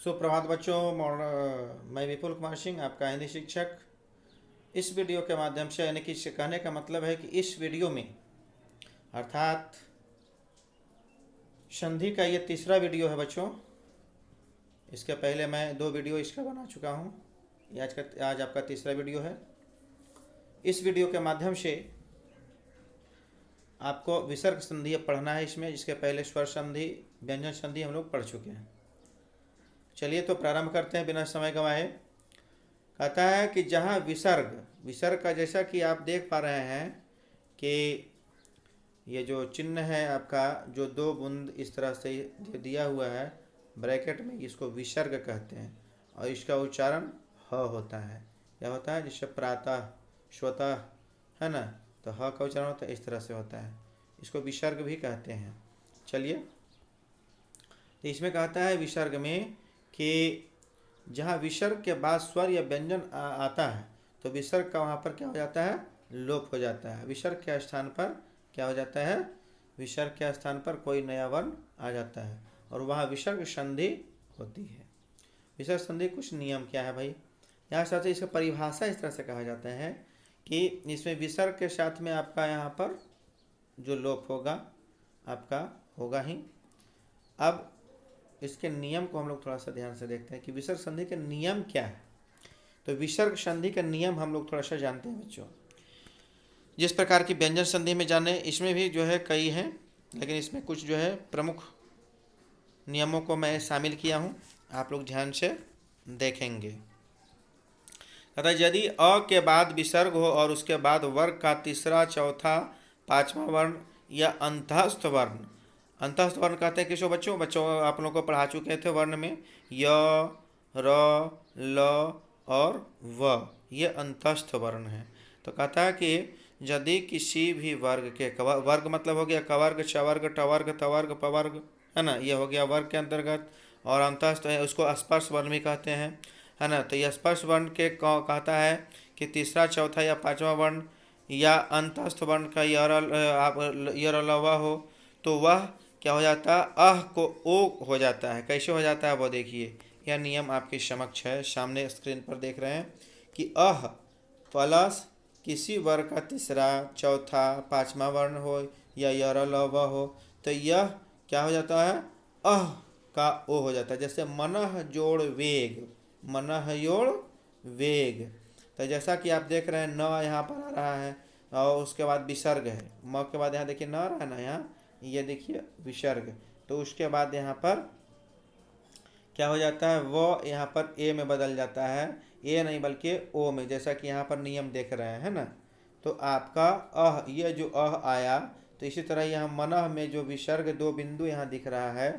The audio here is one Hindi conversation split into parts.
सुप्रभात बच्चों। मैं विपुल कुमार सिंह, आपका हिंदी शिक्षक। इस वीडियो के माध्यम से, यानी कि कहने का मतलब है कि इस वीडियो में अर्थात संधि का ये तीसरा वीडियो है बच्चों। इसके पहले मैं 2 वीडियो इसका बना चुका हूँ। आज आपका तीसरा वीडियो है। इस वीडियो के माध्यम से आपको विसर्ग संधि अब पढ़ना है इसमें। इसके पहले स्वर संधि, व्यंजन संधि हम लोग पढ़ चुके हैं। चलिए तो प्रारंभ करते हैं बिना समय गंवाए। कहता है कि जहाँ विसर्ग का, जैसा कि आप देख पा रहे हैं कि ये जो चिन्ह है आपका, जो 2 बूंद इस तरह से दिया हुआ है ब्रैकेट में, इसको विसर्ग कहते हैं। और इसका उच्चारण ह होता है। क्या होता है? जैसे प्रातः, स्वतः, है ना, तो ह का उच्चारण होता है, इस तरह से होता है। इसको विसर्ग भी कहते हैं। चलिए, तो इसमें कहता है विसर्ग में कि जहाँ विसर्ग के बाद स्वर या व्यंजन आता है तो विसर्ग का वहाँ पर क्या हो जाता है? लोप हो जाता है। विसर्ग के स्थान पर क्या हो जाता है? विसर्ग के स्थान पर कोई नया वर्ण आ जाता है और वहाँ विसर्ग संधि होती है। विसर्ग संधि कुछ नियम क्या है भाई? यहाँ साथ इसका परिभाषा इस तरह से कहा जाता है कि इसमें विसर्ग के साथ में आपका यहाँ पर जो लोप होगा आपका होगा ही। अब इसके नियम को हम लोग थोड़ा सा ध्यान से देखते हैं कि विसर्ग संधि के नियम क्या है। तो विसर्ग संधि के नियम हम लोग थोड़ा सा जानते हैं बच्चों। जिस प्रकार की व्यंजन संधि में जाने, इसमें भी जो है कई हैं, लेकिन इसमें कुछ जो है प्रमुख नियमों को मैं शामिल किया हूँ, आप लोग ध्यान से देखेंगे। कहता है यदि अ के बाद विसर्ग हो और उसके बाद वर्ग का तीसरा, चौथा, पांचवा वर्ण या अंतःस्थ वर्ण। अंतःस्थ वर्ण कहते हैं किसको बच्चों आप लोगों को पढ़ा चुके थे वर्ण में, य, र, ल और व, ये अंतःस्थ वर्ण है। तो कहता है कि यदि किसी भी वर्ग के, वर्ग मतलब हो गया कवर्ग, चवर्ग, टवर्ग, तवर्ग, पवर्ग, है ना, ये हो गया वर्ग के अंतर्गत। और अंतःस्थ है, उसको स्पर्श वर्ण भी कहते हैं, है ना। तो यह स्पर्श वर्ण के कहता है कि तीसरा, चौथा या पांचवा वर्ण या अंतःस्थ वर्ण का यर लवा हो तो वह क्या हो जाता है? अह को ओ हो जाता है। कैसे हो जाता है वो देखिए। यह नियम आपके समक्ष है, सामने स्क्रीन पर देख रहे हैं कि अह प्लस किसी वर्ग का तीसरा, चौथा, पांचवा वर्ण हो या यर लव हो तो यह क्या हो जाता है? अह का ओ हो जाता है। जैसे मनः जोड़ वेग, मनः जोड़ वेग। तो जैसा कि आप देख रहे हैं न यहाँ पर आ रहा है और उसके बाद विसर्ग है। म के बाद यहाँ देखिए न रहा है ना, यहाँ ये देखिए विसर्ग। तो उसके बाद यहाँ पर क्या हो जाता है? वो यहाँ पर ए में बदल जाता है, ए नहीं बल्कि ओ में, जैसा कि यहाँ पर नियम देख रहे हैं, है ना। तो आपका अह, ये जो अह आया, तो इसी तरह यहाँ मनः में जो विसर्ग 2 बिंदु यहाँ दिख रहा है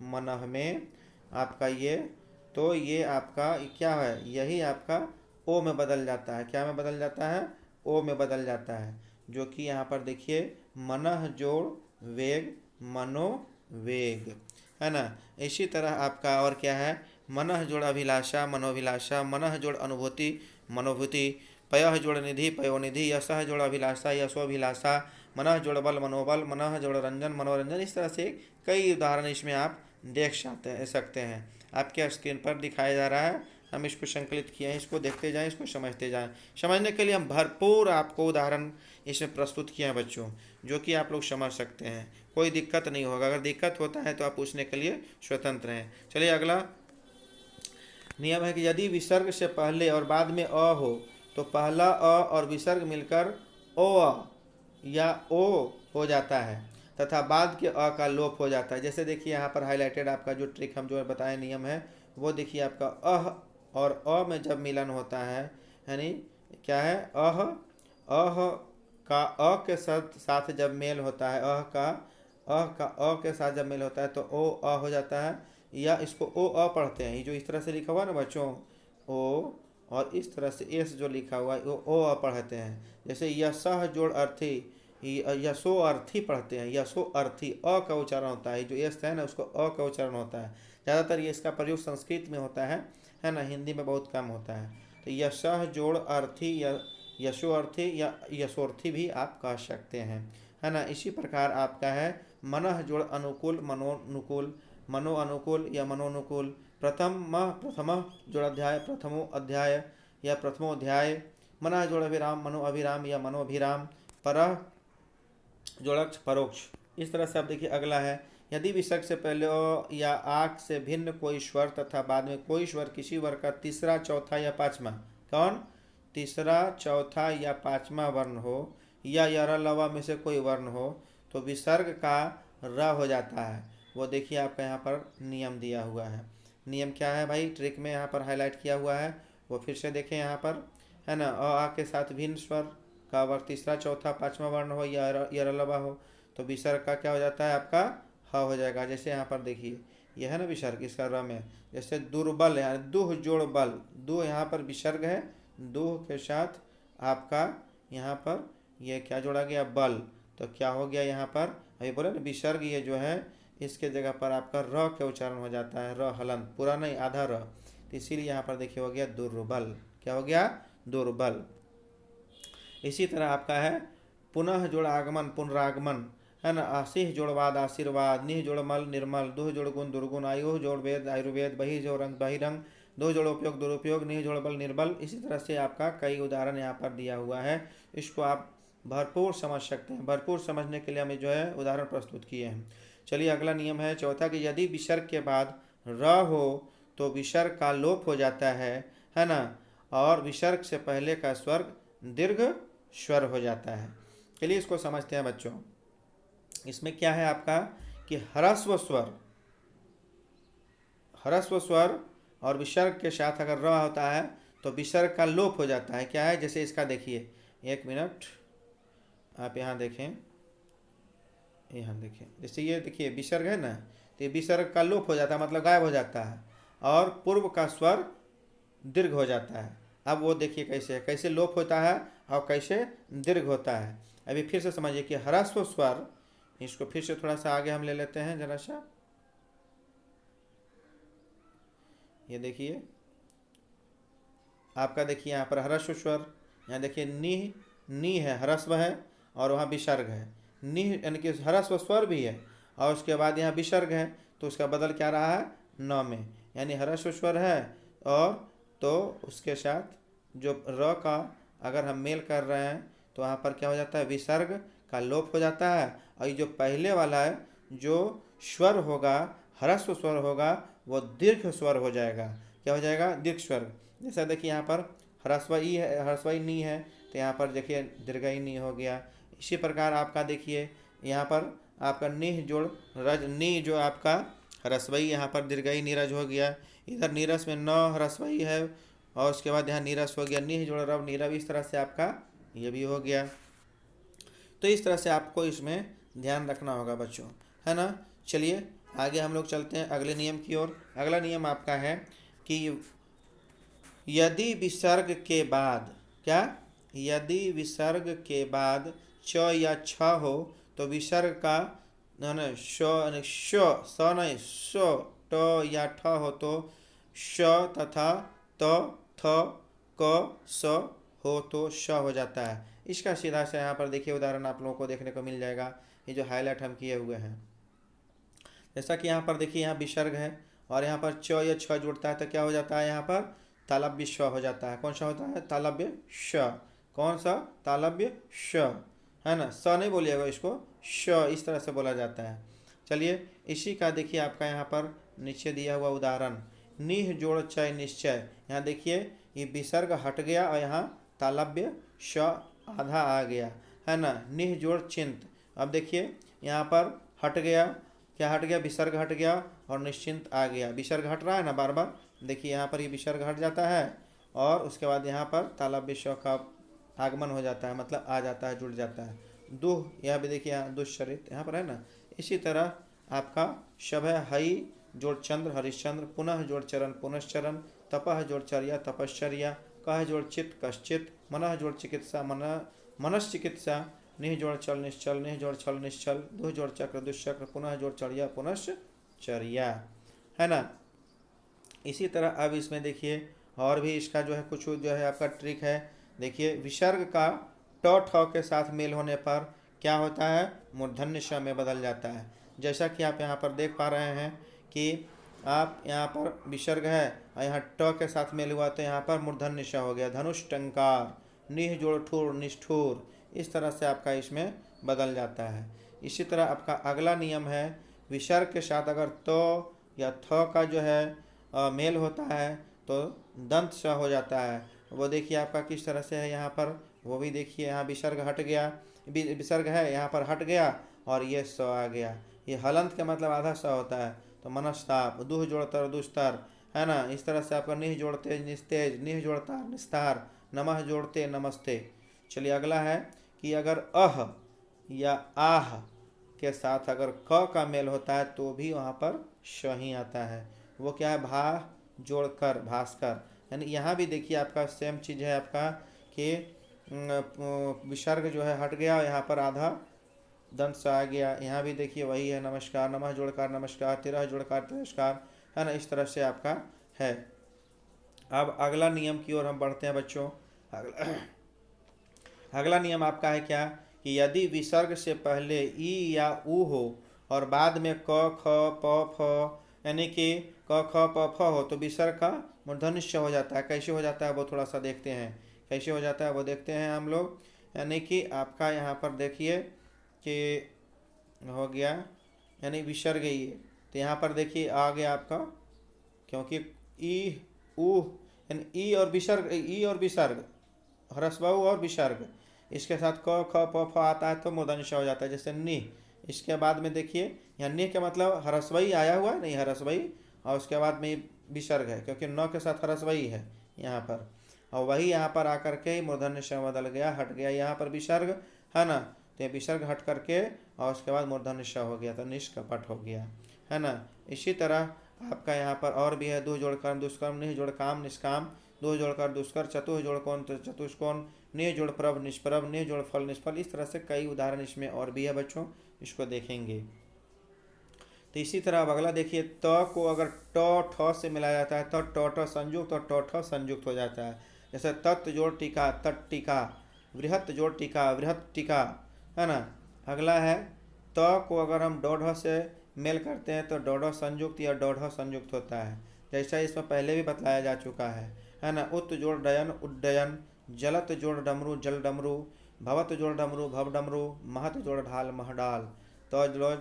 मनः में आपका ये, तो ये आपका क्या है? यही आपका ओ में बदल जाता है। क्या में बदल जाता है? ओ में बदल जाता है। जो कि यहाँ पर देखिए मनः जोड़ वेग, मनोवेग, है ना। इसी तरह आपका और क्या है? मनः जोड़ अभिलाषा, मनोभिलाषा, मनः जोड़ अनुभूति, मनोभूति, पयः जोड़ निधि, पयोनिधि, यशः जोड़ अभिलाषा, यशोभिलाषा, मनः जोड़ बल, मनोबल, मनः जोड़ रंजन, मनोरंजन। इस तरह से कई उदाहरण इसमें आप देख सकते हैं। आपके स्क्रीन पर दिखाया जा रहा है, हम इसको संकलित किए हैं। इसको देखते जाएं, इसको समझते जाएं। समझने के लिए हम भरपूर आपको उदाहरण इसमें प्रस्तुत किए हैं बच्चों, जो कि आप लोग समझ सकते हैं। कोई दिक्कत नहीं होगा। अगर दिक्कत होता है तो आप पूछने के लिए स्वतंत्र हैं। चलिए, अगला नियम है कि यदि विसर्ग से पहले और बाद में अ हो तो पहला अ और विसर्ग मिलकर ओ अ या ओ हो जाता है तथा बाद के अ का लोप हो जाता है। जैसे देखिए यहाँ पर हाईलाइटेड आपका जो ट्रिक हम जो बताए नियम है वो देखिए। आपका अह और अ में जब मिलन होता है, यानी क्या है? अह का अ के साथ जब मेल होता है, अह का अ के साथ जब मेल होता है तो ओ अ हो जाता है, या इसको ओ अ पढ़ते हैं। ये जो इस तरह से लिखा हुआ ना बच्चों, ओ, और इस तरह से एस जो लिखा हुआ है वो ओ अ पढ़ते हैं। जैसे यशः जोड़ अर्थी, यशो अर्थी पढ़ते हैं, यशो अर्थी, अ का उच्चारण होता है। जो एस है ना उसको अ का उच्चारण होता है। ज़्यादातर ये इसका प्रयोग संस्कृत में होता है ना, हिंदी में बहुत कम होता है। तो यशः जोड़ अर्थी या यशोअर्थी या यशोर्थी भी आप कह सकते हैं, है ना। इसी प्रकार आपका है मनः जोड़ अनुकूल, मनोनुकूल, मनो अनुकूल या मनोनुकूल, प्रथम जोड़ाध्याय, प्रथमो अध्याय या प्रथमोध्याय, मना जोड़ अभिराम, मनो अभिराम या मनोभिराम, पर जोड़क्ष परोक्ष। इस तरह से आप देखिए अगला है, यदि विसर्ग से पहले या आक से भिन्न कोई स्वर तथा बाद में कोई स्वर किसी वर्ग का तीसरा, चौथा या पांचवा, कौन तीसरा, चौथा या पांचवा वर्ण हो या यर लवा में से कोई वर्ण हो तो विसर्ग का र हो जाता है। वो देखिए आपका यहाँ पर नियम दिया हुआ है। नियम क्या है भाई, ट्रिक में यहाँ पर हाईलाइट किया हुआ है, वो फिर से देखें यहाँ पर, है ना। आ के साथ भिन्न स्वर का वर्ग तीसरा, चौथा, पांचवा वर्ण हो या यर लवा हो तो विसर्ग का क्या हो जाता है, आपका ह हो जाएगा। जैसे यहाँ पर देखिए, यह है ना विसर्ग, इसका र में जैसे दुर्बल, यानी दुह जोड़ बल, दुह यहाँ पर विसर्ग है, दुह के साथ आपका यहाँ पर यह क्या जोड़ा गया, बल, तो क्या हो गया यहाँ पर, अभी बोले ना विसर्ग, ये जो है इसके जगह पर आपका र के उच्चारण हो जाता है, र हलंत, पूरा नहीं आधा र, तो इसीलिए यहाँ पर देखिए हो गया दुर्बल। क्या हो गया, दुर्बल। इसी तरह आपका है पुनः जोड़ आगमन, पुनरागमन, है ना। आशीह जोड़ वाद, आशीर्वाद, निह जोड़ मल, निर्मल, दुह जोड़ गुण, दुर्गुण, आयुः जोड़ वेद, आयुर्वेद, बही जोड़ रंग, बहिरंग, दो जोड़ उपयोग, दुरुपयोग, निह जोड़ बल, निर्बल। इसी तरह से आपका कई उदाहरण यहाँ पर दिया हुआ है, इसको आप भरपूर समझ सकते हैं। भरपूर समझने के लिए हमें जो है उदाहरण प्रस्तुत किए हैं। चलिए अगला नियम है चौथा, कि यदि विसर्ग के बाद र हो तो विसर्ग का लोप हो जाता है ना, और विसर्ग से पहले का स्वर दीर्घ स्वर हो जाता है। चलिए इसको समझते हैं बच्चों। इसमें क्या है आपका कि ह्रस्व स्वर और विसर्ग के साथ अगर र होता है तो विसर्ग का लोप हो जाता है। क्या है, जैसे इसका देखिए, एक मिनट आप यहाँ देखें, यहाँ देखिए, जैसे ये देखिए विसर्ग है ना, तो ये विसर्ग का लोप हो जाता है, मतलब गायब हो जाता है, और पूर्व का स्वर दीर्घ हो जाता है। अब वो देखिए कैसे लोप होता है और कैसे दीर्घ होता है। अभी फिर से समझिए कि ह्रस्व स्वर, इसको फिर से थोड़ा सा आगे हम ले लेते हैं जरा सा, ये देखिए आपका, देखिए यहाँ पर ह्रस्व स्वर, यहाँ देखिए नी है, ह्रस्व है, और वहाँ विसर्ग है। निह यानी कि ह्रस्व स्वर भी है और उसके बाद यहाँ विसर्ग है, तो उसका बदल क्या रहा है, न में, यानी ह्रस्व स्वर है और तो उसके साथ जो र का अगर हम मेल कर रहे हैं तो वहाँ पर क्या हो जाता है, विसर्ग का लोप हो जाता है, और ये जो पहले वाला है जो स्वर होगा, ह्रस्व स्वर होगा, वो दीर्घ स्वर हो जाएगा। क्या हो जाएगा, दीर्घ स्वर। जैसा देखिए यहाँ पर ह्रस्वई है, ह्रस्वई नी है, तो यहाँ पर देखिए दीर्घई नी हो गया। इसी प्रकार आपका देखिए यहाँ पर आपका निह जोड़ रज, नी जो आपका ह्रस्वई, यहाँ पर दीर्घई नीरज हो गया। इधर नीरस में न ह्रस्वई है और उसके बाद यहाँ नीरस हो गया, निह जोड़ रव नीरव, इस तरह से आपका ये भी हो गया। तो इस तरह से आपको इसमें ध्यान रखना होगा बच्चों, है ना। चलिए आगे हम लोग चलते हैं अगले नियम की ओर। अगला नियम आपका है कि यदि विसर्ग के बाद, क्या, यदि विसर्ग के बाद च या छ हो तो विसर्ग का श ट या ठ हो तो श तथा त थ क स हो तो श हो जाता है। इसका सीधा से यहाँ पर देखिए उदाहरण आप लोगों को देखने को मिल जाएगा, ये जो हाईलाइट हम किए हुए हैं। जैसा कि यहाँ पर देखिए, यहाँ विसर्ग है और यहाँ पर च या छ जुड़ता है तो क्या हो जाता है, यहाँ पर तालव्य श हो जाता है। कौन सा होता है, तालव्य श। कौन सा, तालव्य श, है ना। स नहीं बोलिएगा इसको, श इस तरह से बोला जाता है। चलिए इसी का देखिए आपका यहाँ पर नीचे दिया हुआ उदाहरण, निह जोड़ चय निश्चय। यहाँ देखिए ये विसर्ग हट गया और यहाँ तालव्य श आधा आ गया, है ना। निह जोड़ चिंत, अब देखिए यहाँ पर हट गया, क्या हट गया, विसर्ग हट गया और निश्चिंत आ गया। विसर्ग हट रहा है ना बार बार, देखिए यहाँ पर ये विसर्ग हट जाता है और उसके बाद यहाँ पर तालव्य श का आगमन हो जाता है, मतलब आ जाता है, जुड़ जाता है। दुह, यह भी देखिए यहाँ दुष्चरित यहाँ पर है ना। इसी तरह आपका शब है हई जोड़ चंद्र, हरिश्चंद्र, पुनः जोड़ चरण, पुनश्चरण, तपह जोड़ चर्या, तपश्चर्या, कह जोड़ चित्त, कश्चित, मनः जोड़ चिकित्सा, मनश्चिकित्सा, निह जोड़ चल निश्चल, निह जोड़ छल निश्चल, दुह जोड़ चक्र दुष्चक्र, पुनः जोड़ चर्या, पुनश्चर्या, है ना। इसी तरह अब इसमें देखिए और भी इसका जो है कुछ जो है आपका ट्रिक है। देखिए विसर्ग का ट ठ के साथ मेल होने पर क्या होता है, मूर्धन्य श में बदल जाता है। जैसा कि आप यहाँ पर देख पा रहे हैं कि आप यहाँ पर विसर्ग है और यहाँ ट के साथ मेल हुआ तो यहाँ पर मूर्धन्य श हो गया। धनुष टंकार, निह जोड़ ठुर निष्ठुर, इस तरह से आपका इसमें बदल जाता है। इसी तरह आपका अगला नियम है विसर्ग के साथ अगर तो या थ का जो है मेल होता है तो दंत स हो जाता है। वो देखिए आपका किस तरह से है यहाँ पर, वो भी देखिए यहाँ विसर्ग हट गया, विसर्ग है यहाँ पर हट गया और ये स आ गया। ये हलंत का मतलब आधा स होता है तो मनस्ताप, दुह जोड़तर दुस्तर है ना। इस तरह से आपका निह जोड़ते निस्तेज, निह जोड़ता निस्तार, नमः जोड़ते नमस्ते। चलिए अगला है कि अगर अह या आह के साथ अगर क का मेल होता है तो भी वहाँ पर श ही आता है। वो क्या है, भा जोड़कर भास्कर। यानी यहाँ भी देखिए आपका सेम चीज़ है आपका कि विसर्ग जो है हट गया, यहाँ पर आधा दंत सा आ गया। यहाँ भी देखिए वही है, नमस्कार, नमः जोड़कर नमस्कार, तिरह जोड़कर तिरस्कार, है ना। इस तरह से आपका है। अब अगला नियम की ओर हम बढ़ते हैं बच्चों। अगला नियम आपका है क्या कि यदि विसर्ग से पहले ई या ऊ हो और बाद में क ख प फ यानी कि क ख प फ हो तो विसर्ग का मूर्धन्य ष हो जाता है। कैसे हो जाता है वो थोड़ा सा देखते हैं, कैसे हो जाता है वो देखते हैं हम लोग। यानी कि आपका यहाँ पर देखिए कि हो गया यानी विसर्ग ये, तो यहाँ पर देखिए आ गया आपका, क्योंकि ई ऊ यानी ई और विसर्ग ह्रस्व और विसर्ग, इसके साथ क ख प फ आता है तो मूर्धन्य ष हो जाता है। जैसे नि, इसके बाद में देखिए यहाँ नि का मतलब ह्रस्वई आया हुआ है, नहीं ह्रस्वई, और उसके बाद में विसर्ग है क्योंकि न के साथ ह्रस्वई है यहाँ पर, और वही यहाँ पर आकर के मूर्धन्य ष बदल गया, हट गया यहाँ पर विसर्ग, है ना। तो ये विसर्ग हट करके और उसके बाद मूर्धन्य ष हो गया तो निष्कपट हो गया, है ना। इसी तरह आपका यहाँ पर और भी है, दुह जोड़ कर्म दुष्कर्म, निह जोड़ काम निष्काम, दुह जोड़ कर दुष्कर, चतुह जोड़ कौन तो चतुष्कोण, निह जोड़ प्रभ निष्प्रभ, निह जोड़ फल निष्फल। इस तरह से कई उदाहरण इसमें और भी है बच्चों, इसको देखेंगे। तो इसी तरह अब अगला देखिए, त को अगर ट ठ से मिलाया जाता है तो ट ट संयुक्त और ट ठ संयुक्त हो जाता है। जैसे तत् जोड़ टीका तट्टिका, वृहत जोड़ टीका वृहत टीका, है ना। अगला है त को अगर हम डोढ़ से मेल करते हैं तो डोढ़ संयुक्त या डोढ़ संयुक्त होता है, जैसा इसमें पहले भी बतलाया जा चुका है ना। उत जोड़ डयन उड्डयन, जलत जोड़ डमरू जल डमरू, भवत जोड़ डमरू भव डमरू, महत जोड़ ढाल महडाल। तो जोड़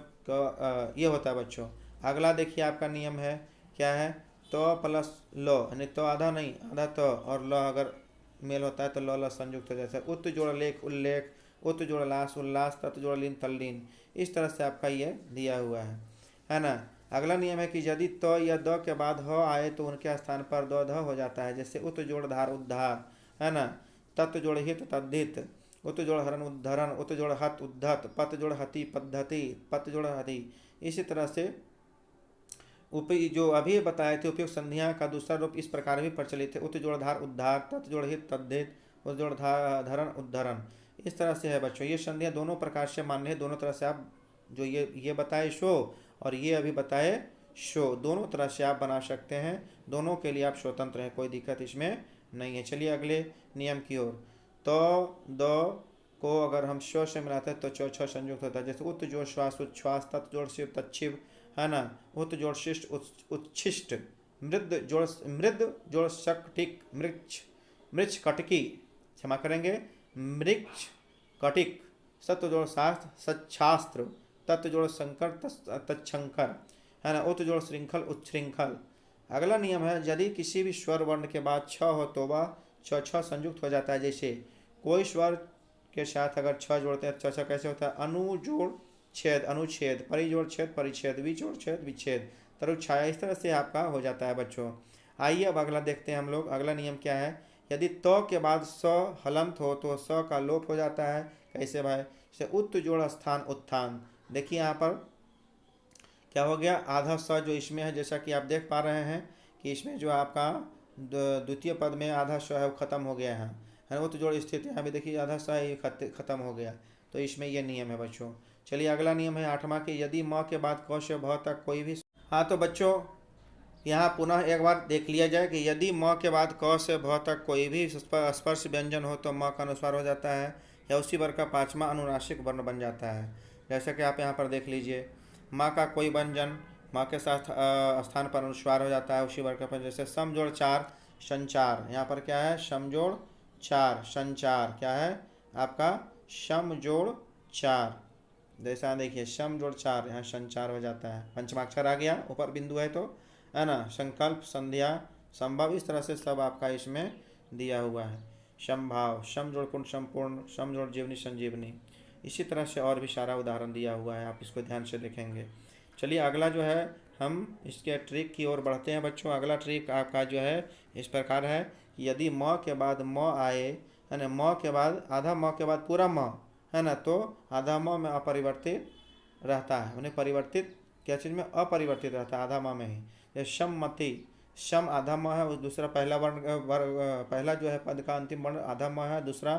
ये होता है बच्चों। अगला देखिए आपका नियम है क्या है, तो प्लस लो यानी तो आधा नहीं आधा तो, और ल अगर मेल होता है तो ल ल संयुक्त हो जाता है। उत जोड़ लेख उल्लेख, उत जोड़ लास उल्लास, तत् जोड़ लीन तल्लीन। इस तरह से आपका ये दिया हुआ है ना। अगला नियम है कि यदि त या द के बाद ह आए तो उनके स्थान पर द ध हो जाता है। जैसे उत जोड़ धार उद्धार, है ना। तत् जोड़ हित तद्धित, उत जोड़ हरण उद्धरण, उत जोड़ हत उद्धत, पत जोड़ हति पद्धति, पत जोड़ हति। इसी तरह से जो अभी बताए थे उपयुक्त संधियां का दूसरा रूप इस प्रकार भी प्रचलित है, उत जोड़ धार उद्धार, तत् जोड़ हित तद्धित, उत जोड़ धरण उद्धरण। इस तरह से है बच्चों। ये संधियां दोनों प्रकार से मान्य है, दोनों तरह से आप जो ये बताए शो और ये अभी बताए शो, दोनों तरह से आप बना सकते हैं, दोनों के लिए आप स्वतंत्र हैं, कोई दिक्कत इसमें नहीं है। चलिए अगले नियम की ओर। तो द को अगर हम शो से मिलाते हैं तो चौ छ संयुक्त होता है। जैसे उत जोड़ श्वास उच्छ्वास, तत् जोड़ शिव तच्छिव, है ना। उत जोड़ शिष्ट उच्छिष्ट, मृद जोड़ शकटिक मृक्ष मृक्ष कटकी, क्षमा करेंगे मृक्ष कटिक, सत्य जोड़ शास्त्र सच्छास्त्र, तत्व जोड़ संकर तत्शंकर, है ना। उत जोड़ श्रृंखल उच्छृंखल। अगला नियम है यदि किसी भी स्वर वर्ण के बाद छ हो तो वह छ छ संयुक्त हो जाता है। जैसे कोई स्वर के साथ अगर छ जोड़ते हैं, छ कैसे होता है, अनु जोड़ छेद अनुच्छेद, परि जोड़ छेद परिच्छेद, वि जोड़ छेद विच्छेद, तरु छाया। इस तरह से आपका हो जाता है बच्चों। आइए अब अगला देखते हैं हम लोग। अगला नियम क्या है, यदि तो के बाद स हलंत हो तो स का लोप हो जाता है। कैसे भाई, जैसे उत जोड़ स्थान उत्थान। देखिए यहाँ पर क्या हो गया, आधा स जो इसमें है, जैसा कि आप देख पा रहे हैं कि इसमें जो आपका द्वितीय पद में आधा स है वो खत्म हो गया है ना। उत जोड़ स्थित यहाँ भी देखिए आधा स है खत्म हो गया, तो इसमें ये नियम है बच्चों। चलिए अगला नियम है 8वां के यदि म के बाद क से भ तक कोई भी, हाँ तो बच्चों यहाँ पुनः एक बार देख लिया जाए कि यदि म के बाद क से भ तक कोई भी स्पर्श व्यंजन हो तो म का अनुस्वार हो जाता है या उसी वर्ग का 5वां अनुनासिक वर्ण बन जाता है। जैसा कि आप यहाँ पर देख लीजिए, माँ का कोई व्यंजन म के साथ स्थान पर अनुस्वार हो जाता है उसी वर्ग पर। जैसे सम जोड़ चार संचार, यहाँ पर क्या है, सम जोड़ चार संचार, क्या है आपका सम जोड़ चार। जैसा देखिए सम जोड़ चार, यहाँ संचार हो जाता है, पंचमाक्षर आ गया ऊपर बिंदु है तो, है ना। संकल्प, संध्या, संभव, इस तरह से सब आपका इसमें दिया हुआ है। समभाव, सम जोड़ पूर्ण संपूर्ण, सम जोड़ जीवनी संजीवनी, इसी तरह से और भी सारा उदाहरण दिया हुआ है, आप इसको ध्यान से देखेंगे। चलिए अगला जो है हम इसके ट्रिक की ओर बढ़ते हैं बच्चों। अगला ट्रिक आपका जो है इस प्रकार है कि यदि म के बाद म आए, है ना, म के बाद आधा म के बाद पूरा म, है ना, तो आधा म में अपरिवर्तित रहता है, उन्हें परिवर्तित क्या चीज़ में, अपरिवर्तित रहता है आधा म में ही। जैसे सम्मति, सम आधा म है, उस दूसरा पहला वर्ण पहला जो है पद का अंतिम वर्ण आधा म है, दूसरा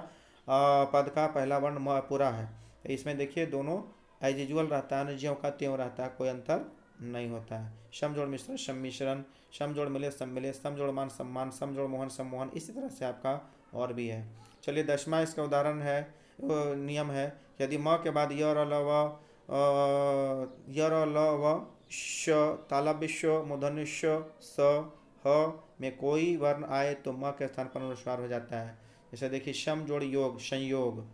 पद का पहला वर्ण म पूरा है। तो इसमें देखिए दोनों एज यूजुअल रहता है, ज्यों का त्यों रहता है, कोई अंतर नहीं होता है। सम जोड़ मिश्रण सम्मिश्रण, सम जोड़ मिले सम्मिलित, सम जोड़ मान सम्मान, सम जोड़ मोहन सम्मोहन, इसी तरह से आपका और भी है। चलिए 10वां इसका उदाहरण है, नियम है, यदि म के बाद य र ल व य र ल व श तालव्य श मूर्धन्य श स ह में कोई वर्ण आए तो म के स्थान पर अनुस्वार हो जाता है। जैसे देखिए सम जोड़ योग संयोग,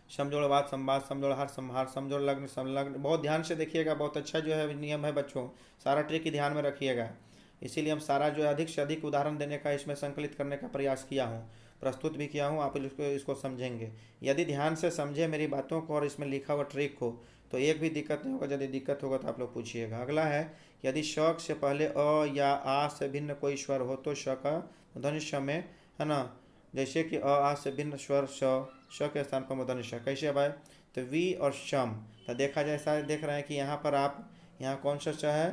सम जोड़ वाद संवाद, सम जोड़ हार संहार, सम जोड़ लग्न संलग्न। बहुत ध्यान से देखिएगा, बहुत अच्छा जो है नियम है बच्चों, सारा ट्रिक ध्यान में रखिएगा। इसीलिए हम सारा जो है अधिक से अधिक उदाहरण देने का इसमें संकलित करने का प्रयास किया हूँ, प्रस्तुत भी किया हूँ, आप इसको समझेंगे। यदि ध्यान से समझे मेरी बातों को और इसमें लिखा हुआ ट्रिक को तो एक भी दिक्कत नहीं होगा। यदि दिक्कत होगा तो आप लोग पूछिएगा। अगला है, यदि श से पहले अ या आ से भिन्न कोई स्वर हो तो श का मूर्धन्य श में, है ना, जैसे कि आ से भिन्न स्वर श के स्थान पर मूर्धन्य श, कैसे अब आए, तो वी और शम। तो देखा जाए, शायद देख रहे हैं कि यहाँ पर आप, यहाँ कौन सा श है,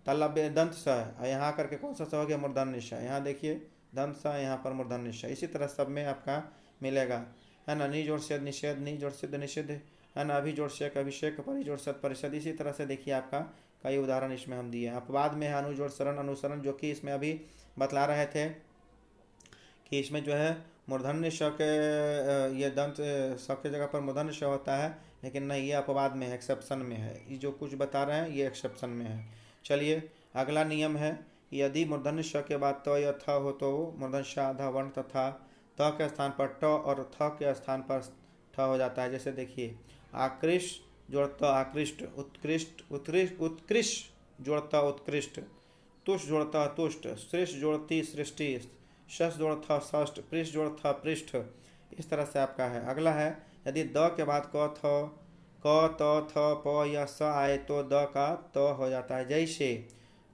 तालव्य दंत स है, और यहाँ करके कौन सा स हो गया, मूर्धन्य श। यहाँ देखिए दंत स, यहाँ पर मूर्धन्य श, इसी तरह सब में आपका मिलेगा, है ना। नि जोड़ से निषेध, नि जोड़ सिद्ध निषिद्ध, है ना। अभी जोड़ से अभिषेक, परिजोड़ सत परिषद, इसी तरह से देखिए आपका कई उदाहरण इसमें हम दिए हैं। अपवाद में है अनुजोड़ शरण अनुसरण, जो कि इसमें अभी बतला रहे थे कि इसमें जो है मूर्धन्य श के ये दंत स के जगह पर मूर्धन्य श होता है, लेकिन नहीं, ये अपवाद में है, एक्सेप्शन में है। ये जो कुछ बता रहे हैं ये एक्सेप्शन में है। चलिए अगला नियम है, यदि मूर्धन्य श के बाद त या थ हो तो मूर्धन्य श आधा वर्ण तथा त के स्थान पर ट और थ के स्थान पर ठ हो जाता है। जैसे देखिए आकृष्ट जोड़ त आकृष्ट, उत्कृष्ट उत्कृष्ट उत्कृष्ट जोड़ त उत्कृष्ट, तुष्ट जोड़ त तुष्ट, श्रेष्ठ जोड़ ती सृष्टि, शस जोड़ थ षष्ठ, पृष्ठ जोड़ थ पृष्ठ, इस तरह से आपका है। अगला है, यदि द के बाद क त थ प या स आए तो द का त हो जाता है। जैसे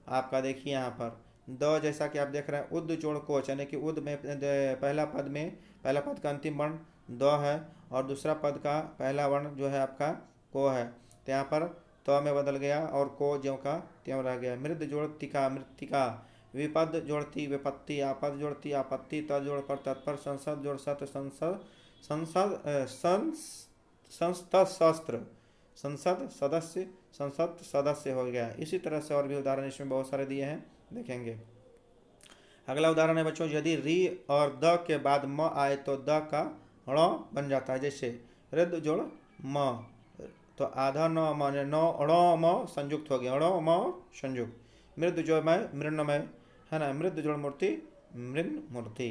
आपका देखिए यहाँ पर द, जैसा कि आप देख रहे हैं, उद जोड़ कोच, यानी कि उद में पहला पद का अंतिम वर्ण द है और दूसरा पद का पहला वर्ण जो है आपका को है, तो यहाँ पर त में बदल गया और को ज्यों का त्यों रह गया। मृद जोड़ तिका मृतिका, विपद जोड़ती विपत्ति, आपद जोड़ती आपत्ति, त जोड़ पर तत्पर, संसद जोड़ सत संसद शस्त्र, संसद सदस्य, संसद सदस्य हो गया। इसी तरह से और भी उदाहरण इसमें बहुत सारे दिए हैं, देखेंगे। अगला उदाहरण है बच्चों, यदि री और द के बाद म आए तो द का ण बन जाता है। जैसे ऋद जोड़ म, तो आधा न माने न ण म संयुक्त हो गया, ण म संयुक्त। मृद जोड़ मय मृणमय, है ना, मृद जोड़ मूर्ति मृण मूर्ति।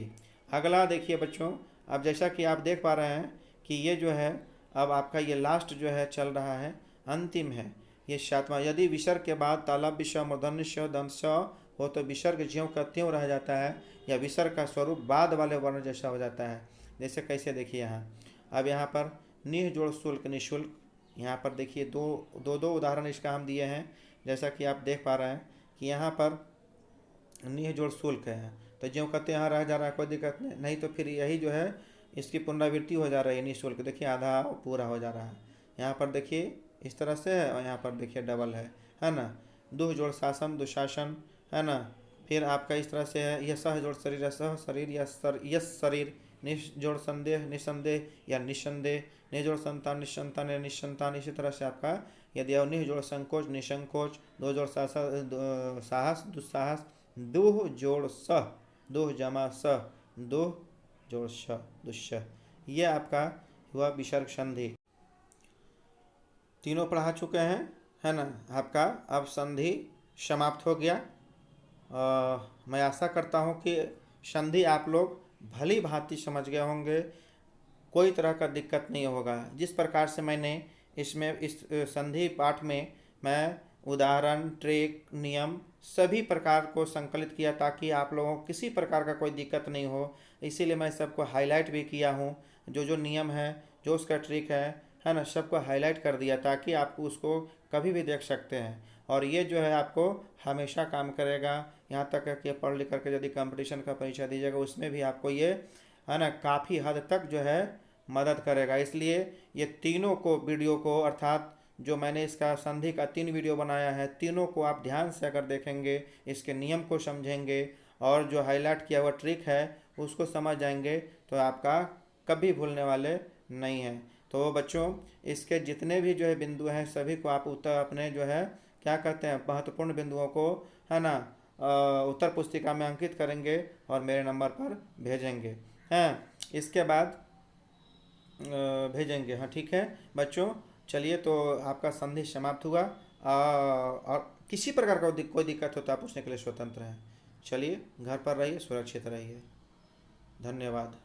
अगला देखिए बच्चों, अब जैसा कि आप देख पा रहे हैं कि ये जो है अब आपका ये लास्ट जो है चल रहा है, अंतिम है ये 7वां। यदि विसर्ग के बाद तालव्य श मूर्धन्य श दंत स हो तो विसर्ग ज्यों का त्यों रह जाता है, या विसर्ग का स्वरूप बाद वाले वर्ण जैसा हो जाता है। जैसे कैसे देखिए यहाँ, अब यहाँ पर निह जोड़ शुल्क निःशुल्क, यहाँ पर देखिए दो उदाहरण इसका हम दिए हैं। जैसा कि आप देख पा रहे हैं कि यहाँ पर निह जोड़ शुल्क है, तो ज्यों कहते यहाँ रह जा रहा है, कोई दिक्कत नहीं, तो फिर यही जो है इसकी पुनरावृत्ति हो जा रही है। निःशुल्क देखिए आधा पूरा हो जा रहा है, यहाँ पर देखिए इस तरह से है और यहाँ पर देखिए डबल है ना। दुह जोड़ शासन दुशासन, है ना। फिर आपका इस तरह से है, यह सह जोड़ शरीर सह शरीर, यस शरीर, निश जोड़ संदेह निसंदेह या निसंदेह, निह जोड़ संतान निसंतान या निसंतान। इसी तरह से आपका यदि निह जोड़ संकोच निसंकोच, दो जोड़ साहस दुस्साहस, दुह जोड़ सह, दुह जमा सह, दुह जोड़ श दुष्य। ये आपका हुआ विसर्ग संधि। तीनों पढ़ा चुके हैं, है ना, आपका अब संधि समाप्त हो गया। मैं आशा करता हूँ कि संधि आप लोग भली भांति समझ गए होंगे, कोई तरह का दिक्कत नहीं होगा। जिस प्रकार से मैंने इसमें इस संधि पाठ में मैं उदाहरण, ट्रिक, नियम सभी प्रकार को संकलित किया ताकि आप लोगों को किसी प्रकार का कोई दिक्कत नहीं हो, इसीलिए मैं सबको हाईलाइट भी किया हूँ। जो जो नियम है, जो उसका ट्रिक है ना, सबको हाईलाइट कर दिया ताकि आप उसको कभी भी देख सकते हैं। और ये जो है आपको हमेशा काम करेगा, यहाँ तक है कि पढ़ लिख करके यदि कंपटीशन का परीक्षा दीजिएगा उसमें भी आपको ये है ना काफ़ी हद तक जो है मदद करेगा। इसलिए ये तीनों को वीडियो को, अर्थात जो मैंने इसका संधि का 3 वीडियो बनाया है, तीनों को आप ध्यान से अगर देखेंगे, इसके नियम को समझेंगे और जो हाईलाइट किया हुआ ट्रिक है उसको समझ जाएंगे तो आपका कभी भूलने वाले नहीं हैं। तो बच्चों, इसके जितने भी जो है बिंदु हैं सभी को आप उत्तर अपने जो है क्या कहते हैं महत्वपूर्ण बिंदुओं को है ना उत्तर पुस्तिका में अंकित करेंगे और मेरे नंबर पर भेजेंगे हैं। इसके बाद भेजेंगे, हाँ ठीक है बच्चों। चलिए, तो आपका संधि समाप्त हुआ। और किसी प्रकार का कोई दिक्कत हो तो आप पूछने के लिए स्वतंत्र हैं। चलिए, घर पर रहिए, सुरक्षित रहिए। धन्यवाद।